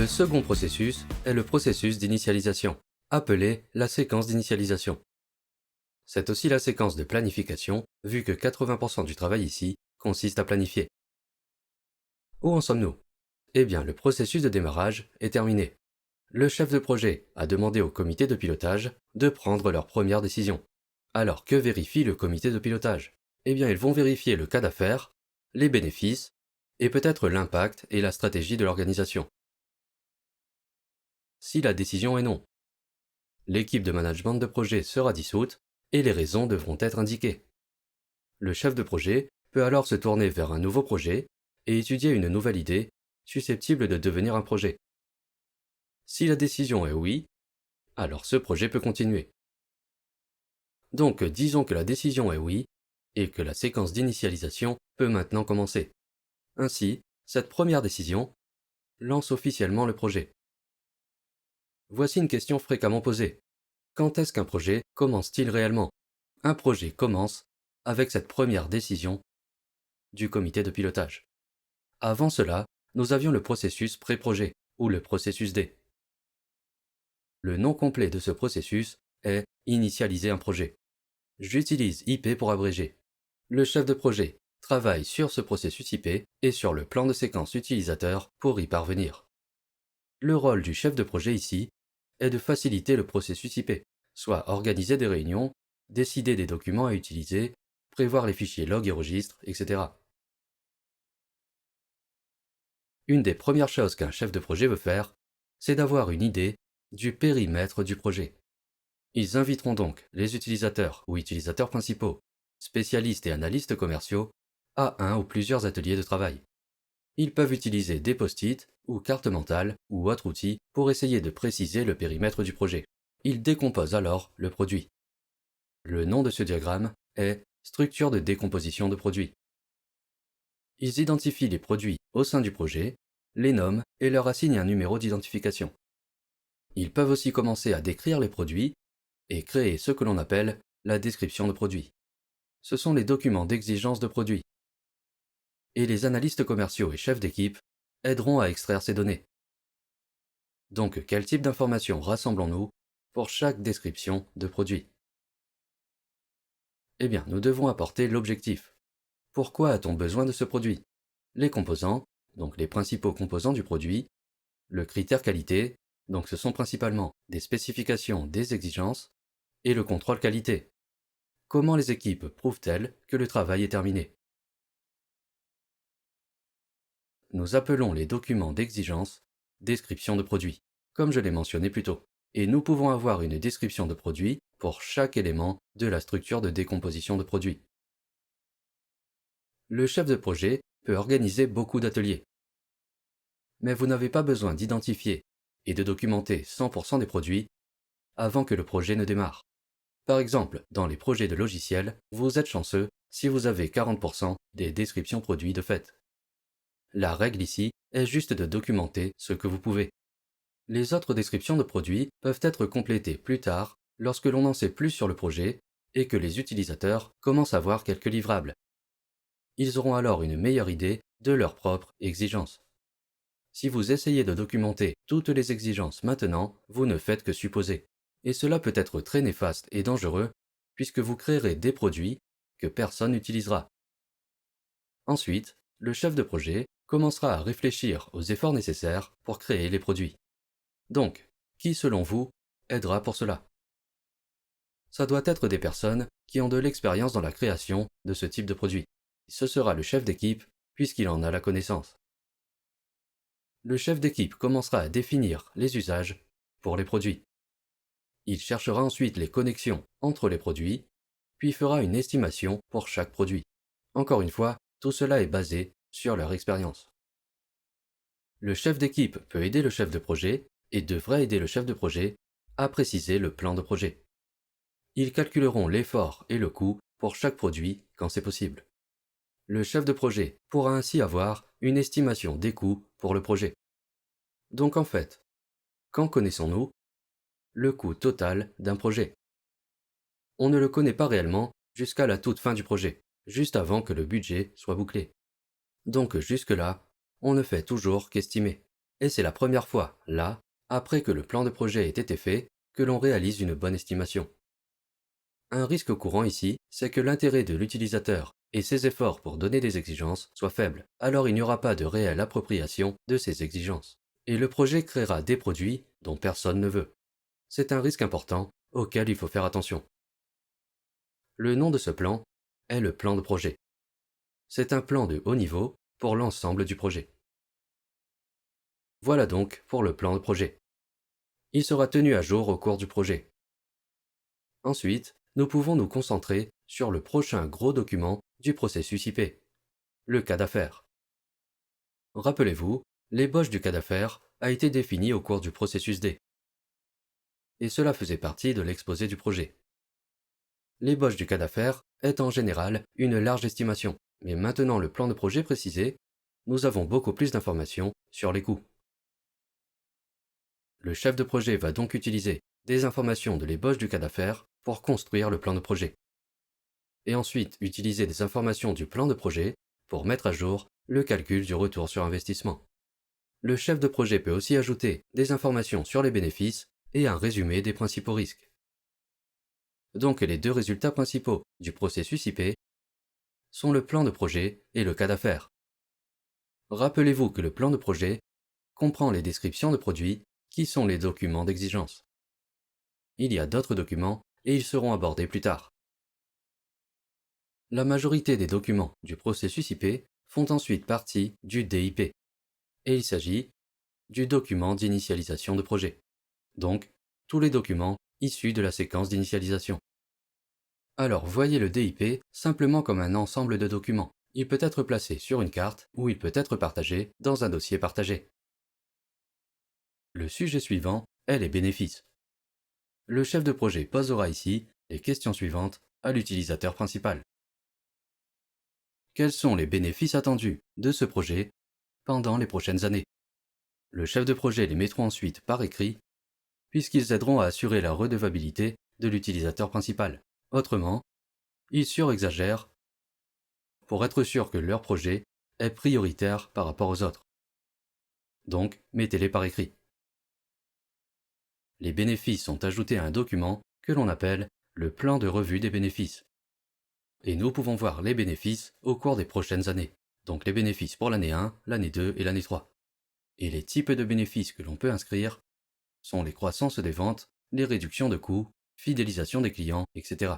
Le second processus est le processus d'initialisation, appelé la séquence d'initialisation. C'est aussi la séquence de planification, vu que 80% du travail ici consiste à planifier. Où en sommes-nous? Eh bien, le processus de démarrage est terminé. Le chef de projet a demandé au comité de pilotage de prendre leur première décision. Alors que vérifie le comité de pilotage? Eh bien, ils vont vérifier le cas d'affaires, les bénéfices, et peut-être l'impact et la stratégie de l'organisation. Si la décision est non, l'équipe de management de projet sera dissoute et les raisons devront être indiquées. Le chef de projet peut alors se tourner vers un nouveau projet et étudier une nouvelle idée susceptible de devenir un projet. Si la décision est oui, alors ce projet peut continuer. Donc disons que la décision est oui et que la séquence d'initialisation peut maintenant commencer. Ainsi, cette première décision lance officiellement le projet. Voici une question fréquemment posée. Quand est-ce qu'un projet commence-t-il réellement? Un projet commence avec cette première décision du comité de pilotage. Avant cela, nous avions le processus pré-projet, ou le processus D. Le nom complet de ce processus est initialiser un projet. J'utilise IP pour abréger. Le chef de projet travaille sur ce processus IP et sur le plan de séquence utilisateur pour y parvenir. Le rôle du chef de projet ici est de faciliter le processus IP, soit organiser des réunions, décider des documents à utiliser, prévoir les fichiers log et registres, etc. Une des premières choses qu'un chef de projet veut faire, c'est d'avoir une idée du périmètre du projet. Ils inviteront donc les utilisateurs ou utilisateurs principaux, spécialistes et analystes commerciaux, à un ou plusieurs ateliers de travail. Ils peuvent utiliser des post-it ou cartes mentales ou autres outils pour essayer de préciser le périmètre du projet. Ils décomposent alors le produit. Le nom de ce diagramme est structure de décomposition de produits. Ils identifient les produits au sein du projet, les nomment et leur assignent un numéro d'identification. Ils peuvent aussi commencer à décrire les produits et créer ce que l'on appelle la description de produit. Ce sont les documents d'exigence de produit. Et les analystes commerciaux et chefs d'équipe aideront à extraire ces données. Donc, quel type d'informations rassemblons-nous pour chaque description de produit? Eh bien, nous devons apporter l'objectif. Pourquoi a-t-on besoin de ce produit? Les composants, donc les principaux composants du produit, le critère qualité, donc ce sont principalement des spécifications, des exigences, et le contrôle qualité. Comment les équipes prouvent-elles que le travail est terminé? Nous appelons les documents d'exigence description de produit, comme je l'ai mentionné plus tôt. Et nous pouvons avoir une description de produit pour chaque élément de la structure de décomposition de produit. Le chef de projet peut organiser beaucoup d'ateliers. Mais vous n'avez pas besoin d'identifier et de documenter 100% des produits avant que le projet ne démarre. Par exemple, dans les projets de logiciels, vous êtes chanceux si vous avez 40% des descriptions produits de fait. La règle ici est juste de documenter ce que vous pouvez. Les autres descriptions de produits peuvent être complétées plus tard lorsque l'on en sait plus sur le projet et que les utilisateurs commencent à voir quelques livrables. Ils auront alors une meilleure idée de leurs propres exigences. Si vous essayez de documenter toutes les exigences maintenant, vous ne faites que supposer. Et cela peut être très néfaste et dangereux puisque vous créerez des produits que personne n'utilisera. Ensuite, le chef de projet commencera à réfléchir aux efforts nécessaires pour créer les produits. Donc, qui selon vous aidera pour cela? Ça doit être des personnes qui ont de l'expérience dans la création de ce type de produit. Ce sera le chef d'équipe puisqu'il en a la connaissance. Le chef d'équipe commencera à définir les usages pour les produits. Il cherchera ensuite les connexions entre les produits, puis fera une estimation pour chaque produit. Encore une fois, tout cela est basé sur leur expérience. Le chef d'équipe peut aider le chef de projet et devrait aider le chef de projet à préciser le plan de projet. Ils calculeront l'effort et le coût pour chaque produit quand c'est possible. Le chef de projet pourra ainsi avoir une estimation des coûts pour le projet. Donc en fait, quand connaissons-nous le coût total d'un projet? On ne le connaît pas réellement jusqu'à la toute fin du projet, juste avant que le budget soit bouclé. Donc jusque-là, on ne fait toujours qu'estimer. Et c'est la première fois, là, après que le plan de projet ait été fait, que l'on réalise une bonne estimation. Un risque courant ici, c'est que l'intérêt de l'utilisateur et ses efforts pour donner des exigences soient faibles, alors il n'y aura pas de réelle appropriation de ces exigences. Et le projet créera des produits dont personne ne veut. C'est un risque important auquel il faut faire attention. Le nom de ce plan est le plan de projet. C'est un plan de haut niveau pour l'ensemble du projet. Voilà donc pour le plan de projet. Il sera tenu à jour au cours du projet. Ensuite, nous pouvons nous concentrer sur le prochain gros document du processus IP, le cas d'affaires. Rappelez-vous, l'ébauche du cas d'affaires a été définie au cours du processus D. Et cela faisait partie de l'exposé du projet. L'ébauche du cas d'affaires est en général une large estimation, mais maintenant le plan de projet précisé, nous avons beaucoup plus d'informations sur les coûts. Le chef de projet va donc utiliser des informations de l'ébauche du cas d'affaires pour construire le plan de projet. Et ensuite utiliser des informations du plan de projet pour mettre à jour le calcul du retour sur investissement. Le chef de projet peut aussi ajouter des informations sur les bénéfices et un résumé des principaux risques. Donc les deux résultats principaux du processus IP sont le plan de projet et le cas d'affaires. Rappelez-vous que le plan de projet comprend les descriptions de produits qui sont les documents d'exigence. Il y a d'autres documents et ils seront abordés plus tard. La majorité des documents du processus IP font ensuite partie du DIP, et il s'agit du document d'initialisation de projet, donc tous les documents issus de la séquence d'initialisation. Alors voyez le DIP simplement comme un ensemble de documents. Il peut être placé sur une carte ou il peut être partagé dans un dossier partagé. Le sujet suivant est les bénéfices. Le chef de projet posera ici les questions suivantes à l'utilisateur principal. Quels sont les bénéfices attendus de ce projet pendant les prochaines années? Le chef de projet les mettra ensuite par écrit, puisqu'ils aideront à assurer la redevabilité de l'utilisateur principal. Autrement, ils surexagèrent pour être sûr que leur projet est prioritaire par rapport aux autres. Donc, mettez-les par écrit. Les bénéfices sont ajoutés à un document que l'on appelle le plan de revue des bénéfices. Et nous pouvons voir les bénéfices au cours des prochaines années. Donc les bénéfices pour l'année 1, l'année 2 et l'année 3. Et les types de bénéfices que l'on peut inscrire sont les croissances des ventes, les réductions de coûts, fidélisation des clients, etc.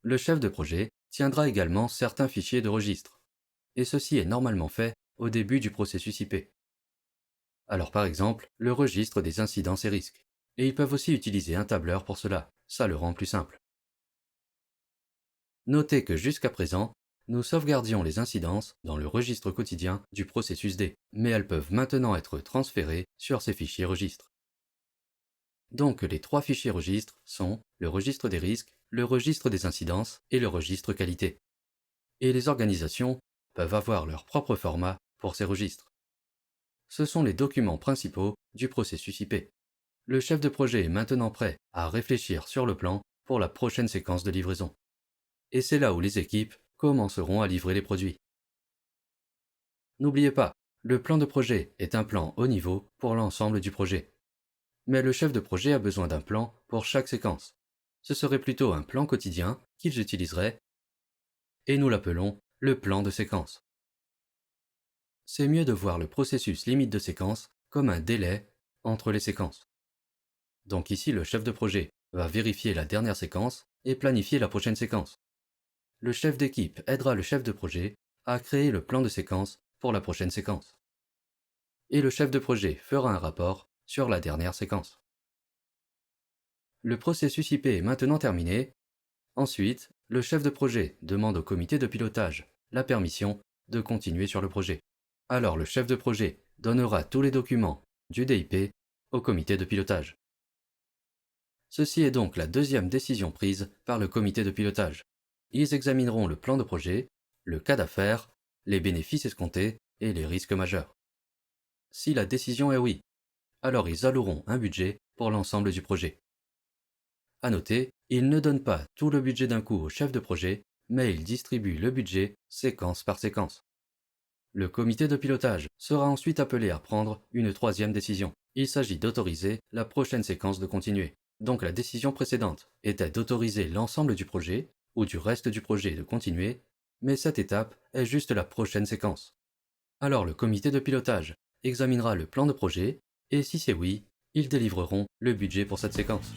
Le chef de projet tiendra également certains fichiers de registre. Et ceci est normalement fait au début du processus IP. Alors par exemple, le registre des incidences et risques. Et ils peuvent aussi utiliser un tableur pour cela, ça le rend plus simple. Notez que jusqu'à présent, nous sauvegardions les incidences dans le registre quotidien du processus D, mais elles peuvent maintenant être transférées sur ces fichiers registres. Donc les trois fichiers registres sont le registre des risques, le registre des incidences et le registre qualité. Et les organisations peuvent avoir leur propre format pour ces registres. Ce sont les documents principaux du processus IP. Le chef de projet est maintenant prêt à réfléchir sur le plan pour la prochaine séquence de livraison. Et c'est là où les équipes commenceront à livrer les produits. N'oubliez pas, le plan de projet est un plan haut niveau pour l'ensemble du projet. Mais le chef de projet a besoin d'un plan pour chaque séquence. Ce serait plutôt un plan quotidien qu'ils utiliseraient et nous l'appelons le plan de séquence. C'est mieux de voir le processus limite de séquence comme un délai entre les séquences. Donc ici, le chef de projet va vérifier la dernière séquence et planifier la prochaine séquence. Le chef d'équipe aidera le chef de projet à créer le plan de séquence pour la prochaine séquence. Et le chef de projet fera un rapport sur la dernière séquence. Le processus IP est maintenant terminé. Ensuite, le chef de projet demande au comité de pilotage la permission de continuer sur le projet. Alors le chef de projet donnera tous les documents du DIP au comité de pilotage. Ceci est donc la deuxième décision prise par le comité de pilotage. Ils examineront le plan de projet, le cas d'affaires, les bénéfices escomptés et les risques majeurs. Si la décision est oui, alors ils alloueront un budget pour l'ensemble du projet. À noter, ils ne donnent pas tout le budget d'un coup au chef de projet, mais ils distribuent le budget séquence par séquence. Le comité de pilotage sera ensuite appelé à prendre une troisième décision. Il s'agit d'autoriser la prochaine séquence de continuer. Donc la décision précédente était d'autoriser l'ensemble du projet, ou du reste du projet de continuer, mais cette étape est juste la prochaine séquence. Alors le comité de pilotage examinera le plan de projet, et si c'est oui, ils délivreront le budget pour cette séquence.